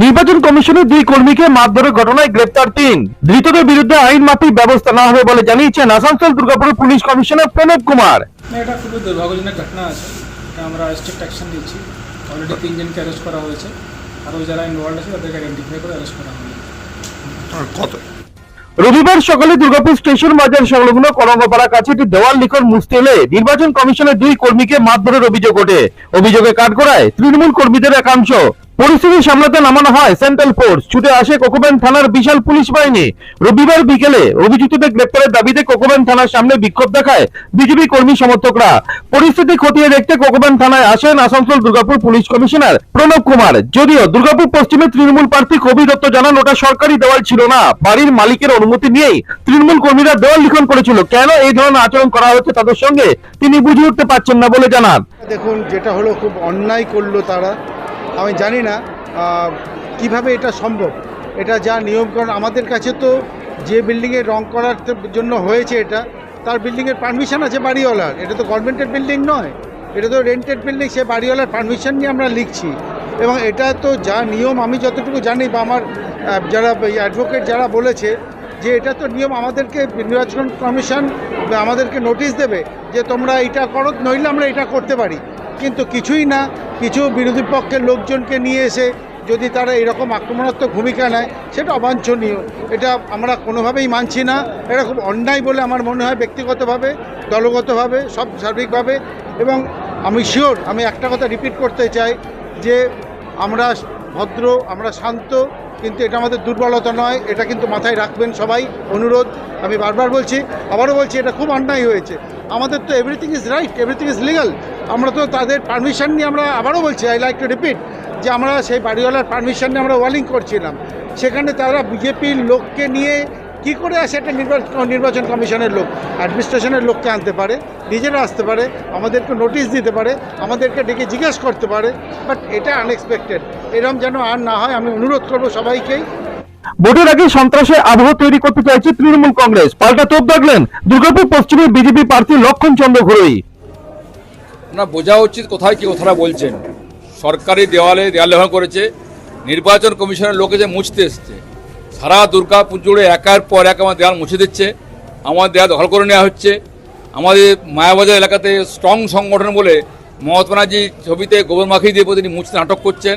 নির্বাচন কমিশনের দুই কর্মীকে মারধরের ঘটনায় গ্রেপ্তার ৩। ধৃতদের বিরুদ্ধে আইন মাফিক ব্যবস্থা নেওয়া হবে বলে জানিয়েছেন আসানসোল দুর্গাপুর পুলিশ কমিশনার প্রণব কুমার। এটা খুবই দুর্ভাগ্যজনক ঘটনা আছে। এটা আমরা স্ট্রিক্ট অ্যাকশন দিচ্ছি। অলরেডি ৩ জনকে অ্যারেস্ট করা হয়েছে, আর ওই যারা ইনভলভ আছে তাদেরকে আইডেন্টিফাই করে অ্যারেস্ট করা হবে। রবিবার সকালে দুর্গাপুর স্টেশন বাজার সংলগ্ন কলঙ্গপাড়া কাছে একটি দেওয়াল লিখন মুছতে এলে নির্বাচন কমিশনের দুই কর্মীকে মারধরের অভিযোগ ওঠে। অভিযোগে কাঠগড়ায় তৃণমূল কর্মীদের একাংশ। পরিস্থিতি সামলাতে নামানো হয় সেন্ট্রাল ফোর্স। ছুটে আসে কোকোবেন থানার বিশাল পুলিশ বাহিনী। রবিবার বিকেলে অভিযুক্তদের গ্রেপ্তারের দাবিতে কোকোবেন থানার সামনে বিক্ষোভ দেখায় বিজেপি কর্মী সমর্থকরা। পরিস্থিতি খতিয়ে দেখতে কোকোবেন থানায় আসেন আসানসোল দুর্গাপুর পুলিশ কমিশনার প্রণব কুমার। যদিও দুর্গাপুর পশ্চিমে তৃণমূল প্রার্থী কবি দত্ত জানান ওটা সরকারি দেওয়াল ছিল না, বাড়ির মালিকের অনুমতি নিয়েই তৃণমূল কর্মীরা দেওয়াল লিখন করেছিল। কেন এই ধরনের আচরণ করা হচ্ছে তাদের সঙ্গে তিনি বুঝে উঠতে পারছেন না বলে জানান। দেখুন, যেটা হলো খুব অন্যায় করলো তারা। আমি জানি না কিভাবে এটা সম্ভব। এটা যা নিয়মকরণ, আমাদের কাছে তো যে বিল্ডিংয়ে রং করার জন্য হয়েছে এটা, তার বিল্ডিংয়ের পারমিশন আছে বাড়িওয়ালার। এটা তো গভর্নমেন্টের বিল্ডিং নয়, এটা তো রেন্টেড বিল্ডিং। সে বাড়িওয়ালার পারমিশন নিয়ে আমরা লিখছি, এবং এটা তো যা নিয়ম আমি যতটুকু জানি বা আমার যারা অ্যাডভোকেট যারা বলেছে যে এটা তো নিয়ম, আমাদেরকে নির্বাচন কমিশন আমাদেরকে নোটিশ দেবে যে তোমরা এটা করো, নইলে আমরা এটা করতে পারি। কিন্তু কিছুই না, কিছু বিরোধী পক্ষের লোকজনকে নিয়ে এসে যদি তারা এরকম আক্রমণাত্মক ভূমিকা নেয়, সেটা অবাঞ্ছনীয়। এটা আমরা কোনোভাবেই মানছি না। এটা খুব অন্যায় বলে আমার মনে হয়, ব্যক্তিগতভাবে, দলগতভাবে, সব সার্বিকভাবে। এবং আমি শিওর, আমি একটা কথা রিপিট করতে চাই যে আমরা ভদ্র, আমরা শান্ত, কিন্তু এটা আমাদের দুর্বলতা নয়। এটা কিন্তু মাথায় রাখবেন সবাই, অনুরোধ। আমি বারবার বলছি, আবারও বলছি, এটা খুব অন্যায় হয়েছে। আমাদের তো everything is right, everything is legal. আমরা তো তাদের পারমিশন নিয়ে, আমরা আবারও বলছি, আই লাইক টু রিপিট, যে আমরা সেই বাড়িওয়ালার পারমিশন নিয়ে আমরা ওয়ালিং করছিলাম। সেখানে তারা বিজেপির লোককে নিয়ে কি করে আসে? একটা নির্বাচন কমিশনের লোক অ্যাডমিনিস্ট্রেশনের লোককে আনতে পারে, নিজেরা আসতে পারে, আমাদেরকে নোটিশ দিতে পারে, আমাদেরকে ডেকে জিজ্ঞেস করতে পারে। বাট এটা আনএক্সপেক্টেড। এরকম যেন আর না হয়, আমি অনুরোধ করবো সবাইকেই। ভোটের আগে সন্ত্রাসের আবহ তৈরি করতে চাইছে তৃণমূল কংগ্রেস। পাল্টা তোপ দাগলেন দুর্গাপুর পশ্চিমের বিজেপি প্রার্থী লক্ষণ চন্দ্র ঘুরুই। না, বোঝা উচিত কোথায় কি কথাটা বলছেন। সরকারি দেওয়ালে দেয়াল লেখন করেছে, নির্বাচন কমিশনের লোকে যে মুছতে এসছে, সারা দুর্গাপুর জুড়ে একের পর এক আমার দেয়াল মুছে দিচ্ছে, আমার দেয়াল দখল করে নেওয়া হচ্ছে। আমাদের মায়াবাজার এলাকাতে স্ট্রং সংগঠন বলে মমতা ব্যানার্জি ছবিতে গোবর মাখিয়ে দিয়ে প্রতিদিন মুছতে নাটক করছেন।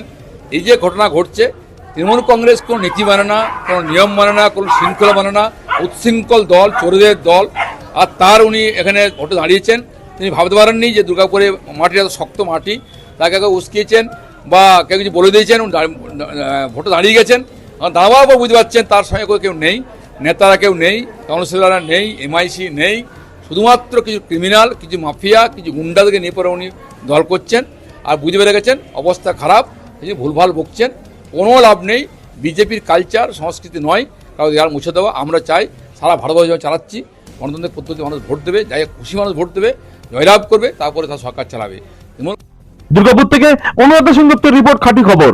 এই যে ঘটনা ঘটছে, তৃণমূল কংগ্রেস কোনো নীতি মানে না, কোনো নিয়ম মানে না, কোনো শৃঙ্খলা মানে না, উচ্ছৃঙ্খল দল, চোরদের দল। আর তার উনি এখানে ভোটে দাঁড়িয়েছেন, তিনি ভাবতে পারেননি যে দুর্গাপুরে মাটিটা এত শক্ত মাটি, তাকে কেউ উস্কিয়েছেন বা কেউ কিছু বলে দিয়েছেন, ভোটে দাঁড়িয়ে গেছেন। দাঁড়াবার পর বুঝতে পারছেন তার সঙ্গে কেউ নেই, নেতারা কেউ নেই, কাউন্সিলররা নেই, এমআইসি নেই, শুধুমাত্র কিছু ক্রিমিনাল, কিছু মাফিয়া, কিছু গুন্ডাদেরকে নিয়ে পরে উনি দল করছেন। আর বুঝে পেরে গেছেন অবস্থা খারাপ, এই যে ভুলভাল বকছেন, কোনো লাভ নেই। বিজেপির কালচার, সংস্কৃতি নয় কারো দেয়াল মুছে দেওয়া। আমরা চাই সারা ভারতবর্ষ যখন চালাচ্ছি, গণতন্ত্রের পদ্ধতি মানুষ ভোট দেবে, যাই খুশি মানুষ ভোট দেবে, জয়লাভ করবে, তারপরে তার সরকার চালাবে। দুর্গাপুর থেকে অনুরাধা সেনগুপ্তের রিপোর্ট, খাঁটি খবর।